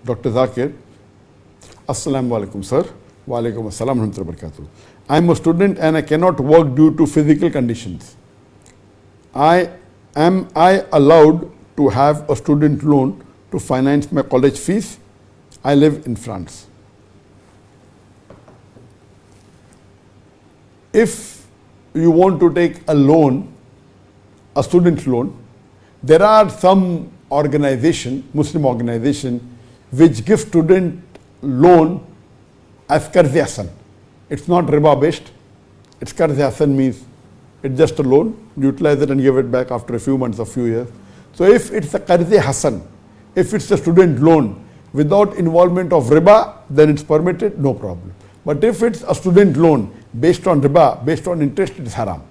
Dr. Zakir. Assalamu alaikum, sir. Wa alaikum assalam wa rahmatullahi wa barakatuh. I am a student and I cannot work due to physical conditions. Am I allowed to have a student loan to finance my college fees? I live in France. If you want to take a loan, a student loan, there are some Muslim organization, which give student loan as Qarz-e Hasan. It's not riba based. It's Qarz-e Hasan means it's just a loan. Utilize it and give it back after a few months or few years. So if it's a Qarz-e Hasan, if it's a student loan without involvement of riba, then it's permitted, no problem. But if it's a student loan based on riba, based on interest, it is haram.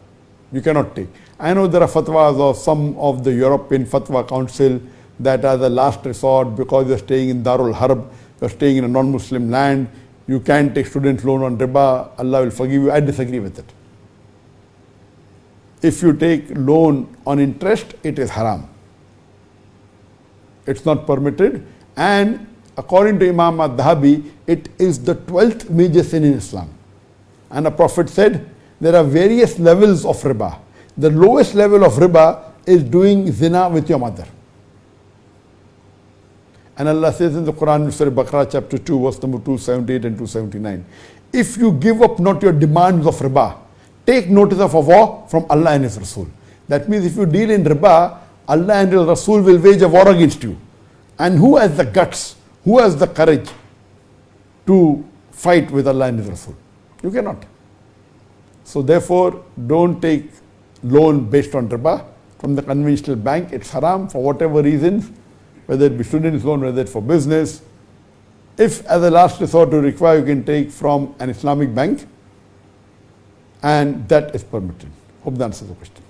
You cannot take. I know there are fatwas of some of the European Fatwa Council that as a last resort, because you're staying in Darul Harb, you're staying in a non-Muslim land, you can't take student loan on riba, Allah will forgive you. I disagree with it. If you take loan on interest, it is haram. It's not permitted. And according to Imam al-Dhahabi, it is the 12th major sin in Islam. And the Prophet said, there are various levels of riba. The lowest level of riba is doing zina with your mother. And Allah says in the Quran, Surah Baqarah chapter 2, verse number 278 and 279, if you give up not your demands of riba, take notice of a war from Allah and His Rasul. That means if you deal in riba, Allah and His Rasul will wage a war against you. And who has the guts, who has the courage to fight with Allah and His Rasul? You cannot. So therefore, don't take loan based on riba from the conventional bank. It's haram for whatever reasons, whether it be student's loan, whether it's for business. If as a last resort to require, you can take from an Islamic bank, and that is permitted. Hope that answers the question.